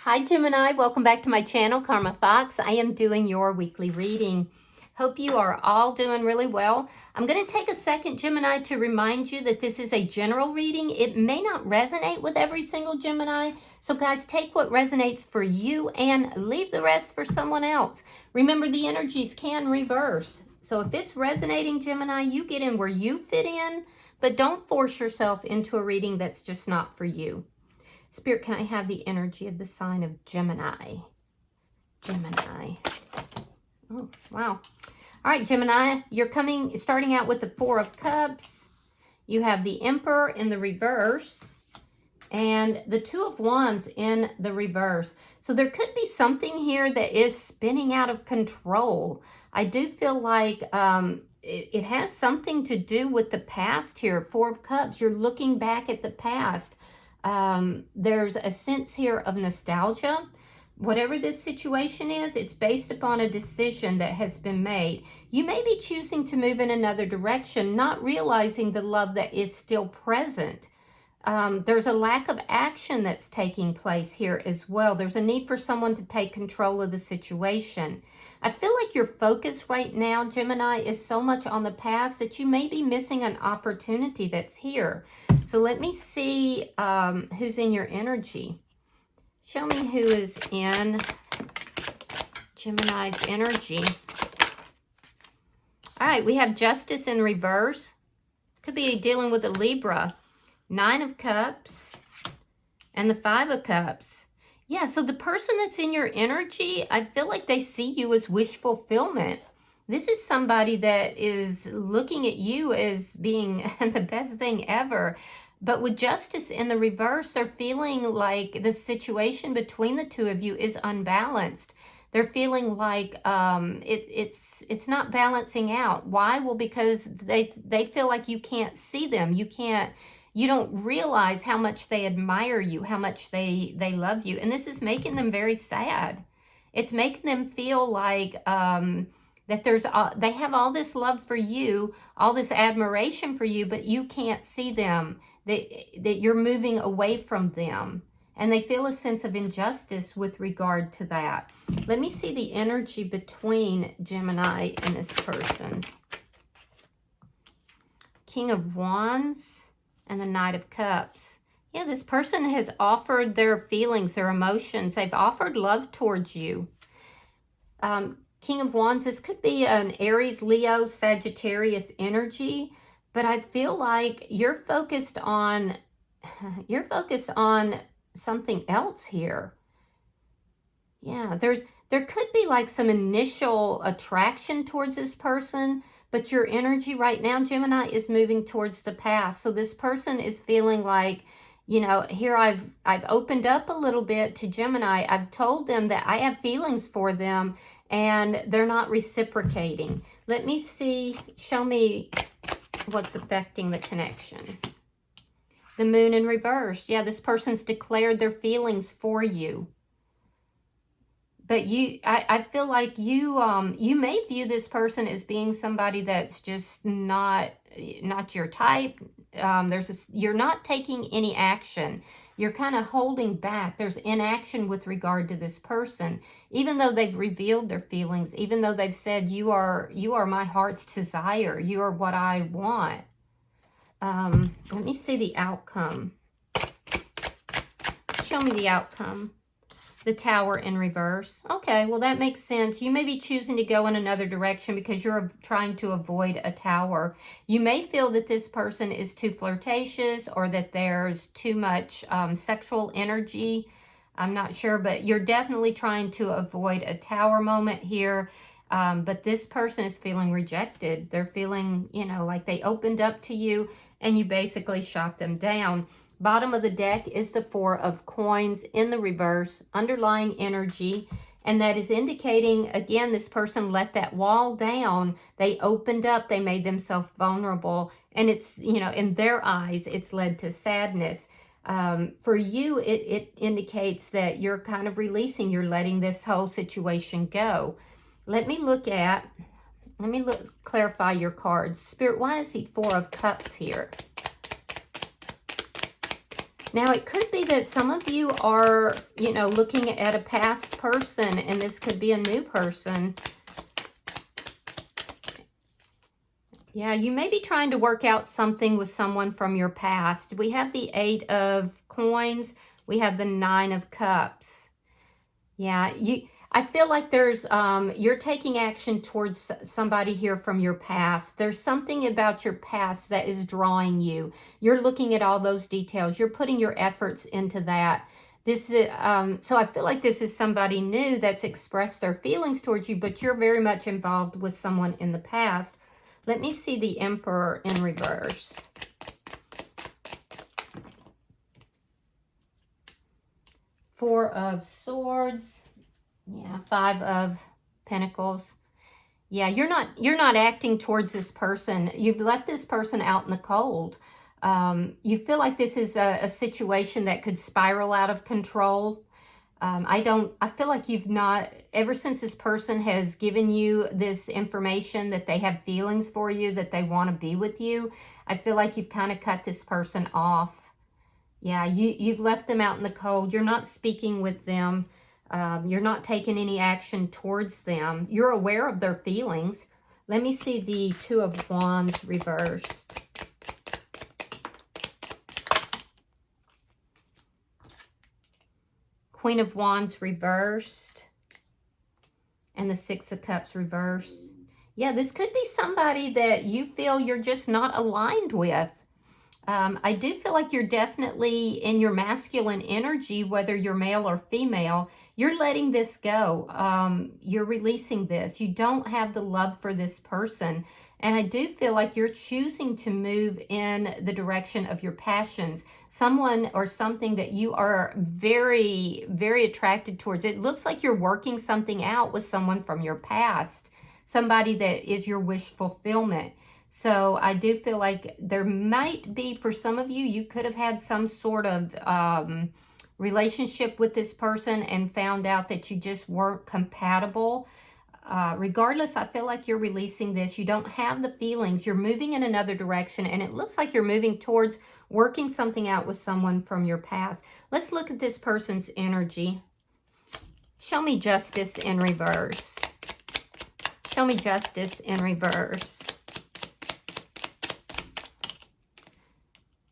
Hi Gemini, welcome back to my channel, Karma Fox. I am doing your weekly reading. Hope you are all doing really well. I'm going to take a second, Gemini, to remind you that this is a general reading. It may not resonate with every single Gemini. So guys, take what resonates for you and leave the rest for someone else. Remember, the energies can reverse. So if it's resonating, Gemini, you get in where you fit in, but don't force yourself into a reading that's just not for you. Spirit, can I have the energy of the sign of Gemini? Gemini. Oh, wow. All right, Gemini, you're starting out with the Four of Cups. You have the Emperor in the reverse and the Two of Wands in the reverse. So there could be something here that is spinning out of control. I do feel like it has something to do with the past here. Four of Cups, you're looking back at the past. There's a sense here of nostalgia. Whatever this situation is, it's based upon a decision that has been made. You may be choosing to move in another direction, not realizing the love that is still present. There's a lack of action that's taking place here as well. There's a need for someone to take control of the situation. I feel like your focus right now, Gemini, is so much on the past that you may be missing an opportunity that's here. So let me see who's in your energy. Show me who is in Gemini's energy. All right, we have Justice in reverse. Could be dealing with a Libra. Nine of Cups and the Five of Cups. Yeah, so the person that's in your energy, I feel like they see you as wish fulfillment. This is somebody that is looking at you as being the best thing ever. But with Justice in the reverse, they're feeling like the situation between the two of you is unbalanced. They're feeling like it's not balancing out. Why? Well, because they feel like you can't see them. You don't realize how much they admire you, how much they love you. And this is making them very sad. It's making them feel like that they have all this love for you, all this admiration for you, but you can't see them, that you're moving away from them. And they feel a sense of injustice with regard to that. Let me see the energy between Gemini and this person. King of Wands and the Knight of Cups. Yeah, this person has offered their feelings, their emotions. They've offered love towards you. King of Wands, this could be an Aries, Leo, Sagittarius energy, but I feel like you're focused on something else here. Yeah, there could be like some initial attraction towards this person, but your energy right now, Gemini, is moving towards the past. So this person is feeling like, you know, here I've opened up a little bit to Gemini. I've told them that I have feelings for them and they're not reciprocating. Let me see, show me what's affecting the connection. The Moon in reverse. Yeah, this person's declared their feelings for you. But I feel like you may view this person as being somebody that's just not your type. You're not taking any action. You're kind of holding back. There's inaction with regard to this person, even though they've revealed their feelings, even though they've said, you are my heart's desire. You are what I want. Let me see the outcome. Show me the outcome. The Tower in reverse. Okay, well, that makes sense. You may be choosing to go in another direction because you're trying to avoid a tower. You may feel that this person is too flirtatious or that there's too much sexual energy. I'm not sure, but you're definitely trying to avoid a tower moment here. But this person is feeling rejected. They're feeling, you know, like they opened up to you and you basically shot them down. Bottom of the deck is the Four of Coins in the reverse, underlying energy. And that is indicating, again, this person let that wall down. They opened up. They made themselves vulnerable. And it's, you know, in their eyes, it's led to sadness. For you, it indicates that you're kind of releasing. You're letting this whole situation go. Let me clarify your cards. Spirit, why is the Four of Cups here? Now, it could be that some of you are, you know, looking at a past person, and this could be a new person. Yeah, you may be trying to work out something with someone from your past. We have the 8 of Coins. We have the 9 of Cups. Yeah, I feel like there's, you're taking action towards somebody here from your past. There's something about your past that is drawing you. You're looking at all those details. You're putting your efforts into that. This is, so I feel like this is somebody new that's expressed their feelings towards you, but you're very much involved with someone in the past. Let me see the Emperor in reverse. Four of Swords. Yeah, 5 of Pentacles. Yeah, you're not acting towards this person. You've left this person out in the cold. You feel like this is a situation that could spiral out of control. I feel like you've not, ever since this person has given you this information that they have feelings for you, that they want to be with you, I feel like you've kind of cut this person off. Yeah, you've left them out in the cold. You're not speaking with them. You're not taking any action towards them. You're aware of their feelings. Let me see the 2 of Wands reversed. Queen of Wands reversed. And the 6 of Cups reversed. Yeah, this could be somebody that you feel you're just not aligned with. I do feel like you're definitely in your masculine energy, whether you're male or female. You're letting this go. You're releasing this. You don't have the love for this person. And I do feel like you're choosing to move in the direction of your passions. Someone or something that you are very, very attracted towards. It looks like you're working something out with someone from your past. Somebody that is your wish fulfillment. So I do feel like there might be, for some of you, you could have had some sort of relationship with this person and found out that you just weren't compatible. Regardless, I feel like you're releasing this. You don't have the feelings. You're moving in another direction, and it looks like you're moving towards working something out with someone from your past. Let's look at this person's energy. Show me Justice in reverse. Show me Justice in reverse.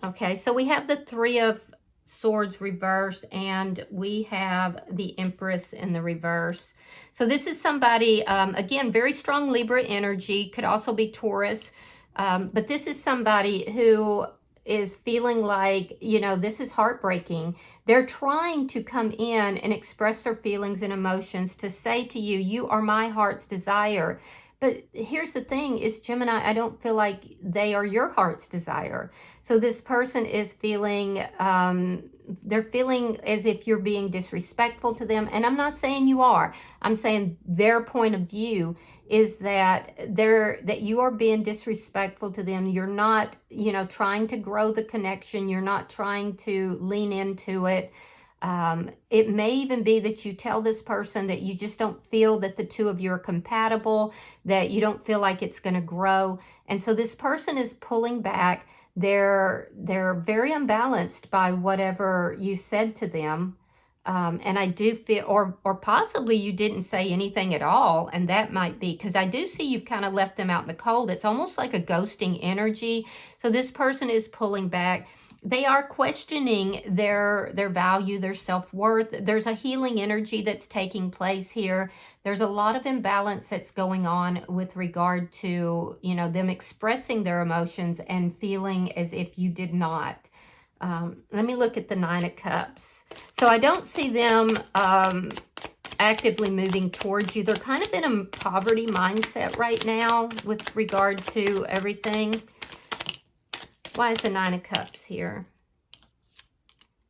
Okay, so we have the 3 of Swords reversed, and we have the Empress in the reverse. So this is somebody, again, very strong Libra energy, could also be Taurus, but this is somebody who is feeling like, you know, this is heartbreaking. They're trying to come in and express their feelings and emotions to say to you, you are my heart's desire. But here's the thing is, Gemini, I don't feel like they are your heart's desire. So this person is feeling, they're feeling as if you're being disrespectful to them. And I'm not saying you are. I'm saying their point of view is that you are being disrespectful to them. You're not, you know, trying to grow the connection. You're not trying to lean into it. It may even be that you tell this person that you just don't feel that the two of you are compatible, that you don't feel like it's going to grow. And so this person is pulling back. They're very unbalanced by whatever you said to them. And I do feel, or possibly you didn't say anything at all. And that might be, because I do see you've kind of left them out in the cold. It's almost like a ghosting energy. So this person is pulling back. They are questioning their value, their self-worth. There's a healing energy that's taking place here. There's a lot of imbalance that's going on with regard to, you know, them expressing their emotions and feeling as if you did not. Let me look at the 9 of Cups. So I don't see them actively moving towards you. They're kind of in a poverty mindset right now with regard to everything. Why is the 9 of Cups here?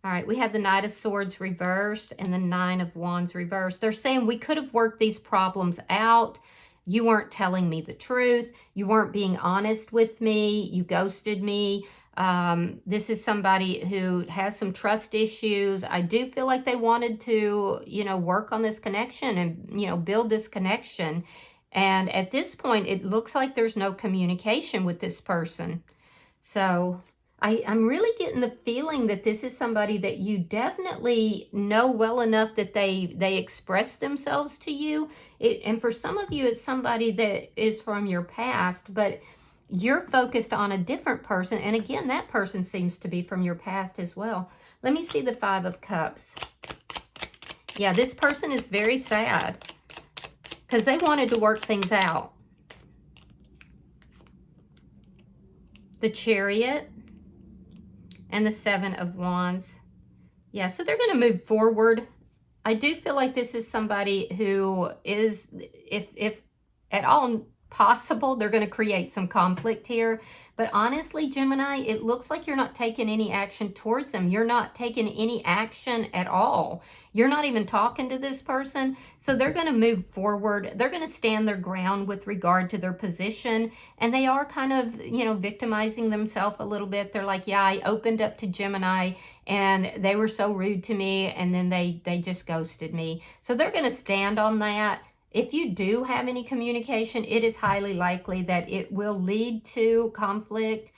All right, we have the Knight of Swords reversed and the 9 of Wands reversed. They're saying we could have worked these problems out. You weren't telling me the truth. You weren't being honest with me. You ghosted me. This is somebody who has some trust issues. I do feel like they wanted to, you know, work on this connection and, you know, build this connection. And at this point, it looks like there's no communication with this person. So I'm really getting the feeling that this is somebody that you definitely know well enough that they express themselves to you. And for some of you, it's somebody that is from your past, but you're focused on a different person. And again, that person seems to be from your past as well. Let me see the Five of Cups. Yeah, this person is very sad because they wanted to work things out. The Chariot and the Seven of Wands. Yeah, so they're going to move forward. I do feel like this is somebody who is, if at all possible, they're going to create some conflict here. But honestly, Gemini, it looks like you're not taking any action towards them. You're not taking any action at all. You're not even talking to this person. So they're going to move forward. They're going to stand their ground with regard to their position. And they are kind of, you know, victimizing themselves a little bit. They're like, yeah, I opened up to Gemini and they were so rude to me. And then they just ghosted me. So they're going to stand on that. If you do have any communication, it is highly likely that it will lead to conflict.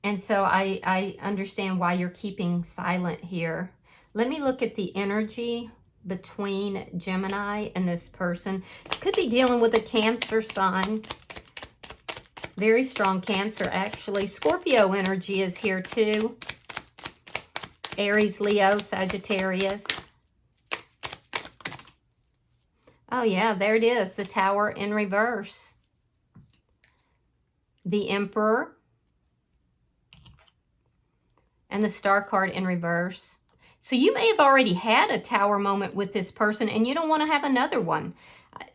And so I understand why you're keeping silent here. Let me look at the energy between Gemini and this person. Could be dealing with a Cancer sign. Very strong Cancer, actually. Scorpio energy is here too. Aries, Leo, Sagittarius. Oh yeah, there it is. The Tower in reverse. The Emperor. And the Star card in reverse. So you may have already had a Tower moment with this person and you don't want to have another one.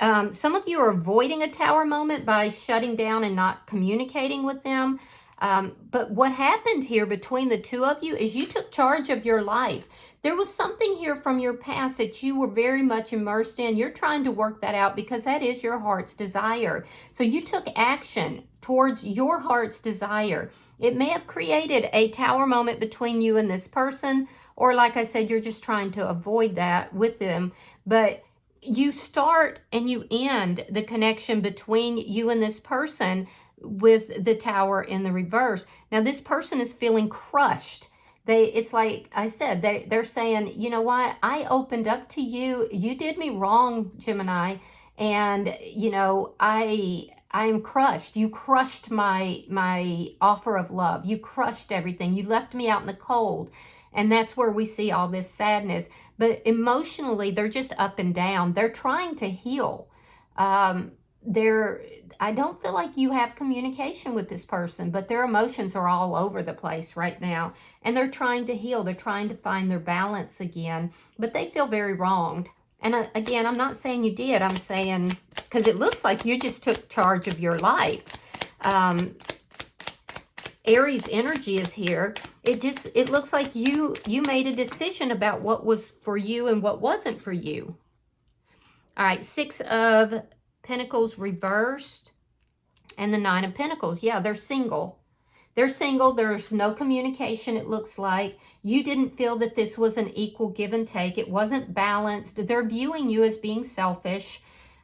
Some of you are avoiding a Tower moment by shutting down and not communicating with them. But what happened here between the two of you is you took charge of your life. There was something here from your past that you were very much immersed in. You're trying to work that out because that is your heart's desire. So you took action towards your heart's desire. It may have created a Tower moment between you and this person, or like I said, you're just trying to avoid that with them. But you start and you end the connection between you and this person with the Tower in the reverse. Now, this person is feeling crushed. It's like I said, they're saying, you know what, I opened up to you. You did me wrong, Gemini. And, you know, I'm crushed. You crushed my offer of love. You crushed everything. You left me out in the cold. And that's where we see all this sadness. But emotionally, they're just up and down. They're trying to heal. I don't feel like you have communication with this person, but their emotions are all over the place right now. And they're trying to heal. They're trying to find their balance again. But they feel very wronged. And again, I'm not saying you did. I'm saying, because it looks like you just took charge of your life. Aries energy is here. It looks like you made a decision about what was for you and what wasn't for you. All right, Six of Pentacles reversed and the Nine of Pentacles. Yeah, they're single. They're single. There's no communication, it looks like. You didn't feel that this was an equal give and take. It wasn't balanced. They're viewing you as being selfish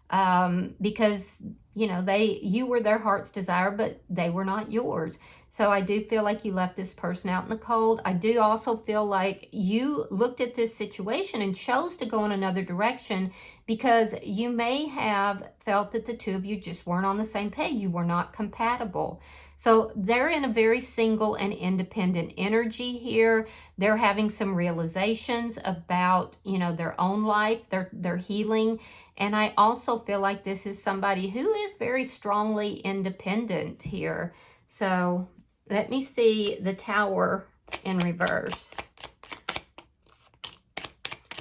because, you know, you were their heart's desire, but they were not yours. So I do feel like you left this person out in the cold. I do also feel like you looked at this situation and chose to go in another direction because you may have felt that the two of you just weren't on the same page. You were not compatible. So they're in a very single and independent energy here. They're having some realizations about, you know, their own life. They're healing. And I also feel like this is somebody who is very strongly independent here. So let me see the Tower in reverse.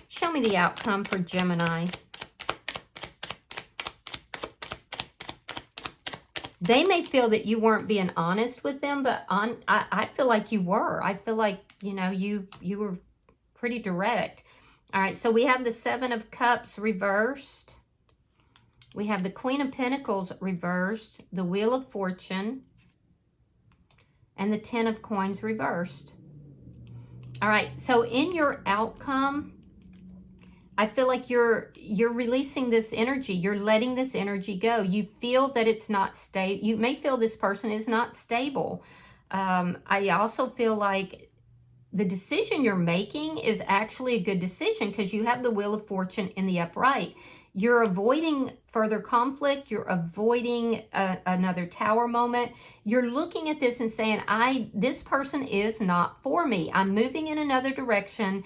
Show me the outcome for Gemini. They may feel that you weren't being honest with them, but I feel like you were. I feel like, you know, you were pretty direct. All right, so we have the Seven of Cups reversed. We have the Queen of Pentacles reversed, the Wheel of Fortune, and the Ten of Coins reversed. All right, so in your outcome, I feel like you're releasing this energy. You're letting this energy go. You feel that it's not stable. You may feel this person is not stable. I also feel like the decision you're making is actually a good decision because you have the Wheel of Fortune in the upright. You're avoiding further conflict. You're avoiding another Tower moment. You're looking at this and saying, this person is not for me. I'm moving in another direction.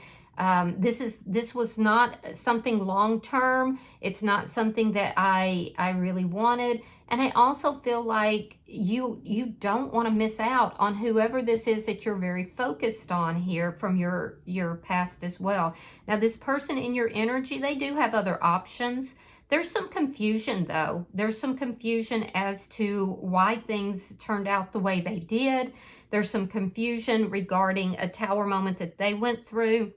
This was not something long-term. It's not something that I really wanted. And I also feel like you don't want to miss out on whoever this is that you're very focused on here from your past as well. Now, this person in your energy, they do have other options. There's some confusion, though. There's some confusion as to why things turned out the way they did. There's some confusion regarding a Tower moment that they went through.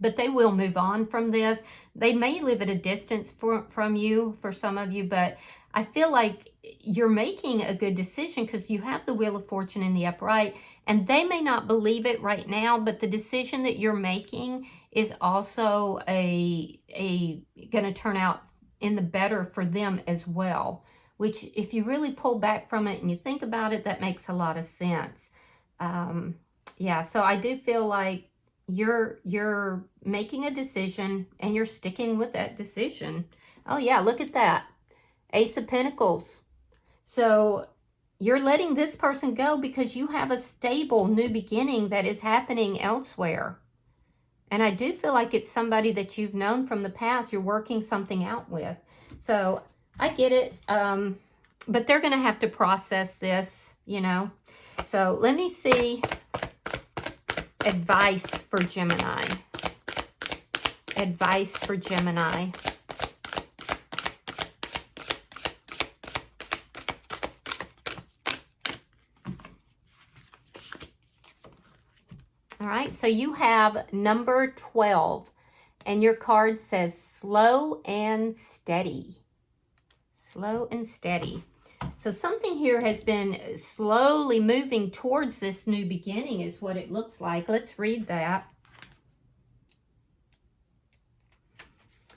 But they will move on from this. They may live at a distance from you, for some of you, but I feel like you're making a good decision because you have the Wheel of Fortune in the upright, and they may not believe it right now, but the decision that you're making is also going to turn out in the better for them as well, which if you really pull back from it and you think about it, that makes a lot of sense. Yeah, so I do feel like you're making a decision and you're sticking with that decision. Oh yeah, look at that. Ace of Pentacles. So you're letting this person go because you have a stable new beginning that is happening elsewhere. And I do feel like it's somebody that you've known from the past. You're working something out with. So I get it. But they're going to have to process this, you know. So let me see. Advice for Gemini. Advice for Gemini. All right, so you have number 12, and your card says slow and steady. Slow and steady. So something here has been slowly moving towards this new beginning is what it looks like. Let's read that.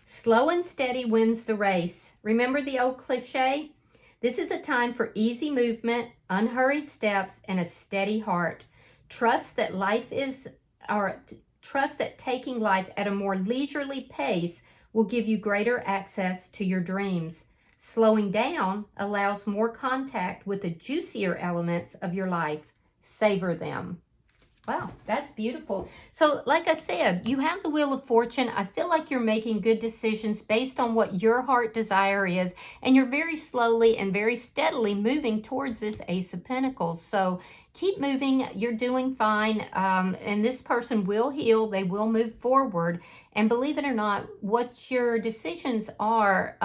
Slow and steady wins the race. Remember the old cliche? This is a time for easy movement, unhurried steps, and a steady heart. Trust that taking life at a more leisurely pace will give you greater access to your dreams. Slowing down allows more contact with the juicier elements of your life. Savor them. Wow, that's beautiful. So like I said, you have the Wheel of Fortune. I feel like you're making good decisions based on what your heart desire is, and you're very slowly and very steadily moving towards this Ace of Pentacles. So keep moving. You're doing fine, and this person will heal. They will move forward. And believe it or not, what your decisions are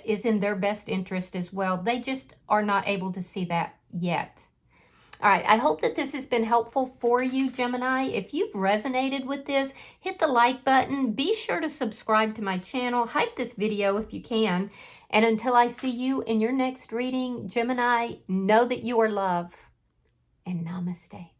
is in their best interest as well. They just are not able to see that yet. All right, I hope that this has been helpful for you, Gemini. If you've resonated with this, hit the like button. Be sure to subscribe to my channel. Hype this video if you can. And until I see you in your next reading, Gemini, know that you are loved. And namaste.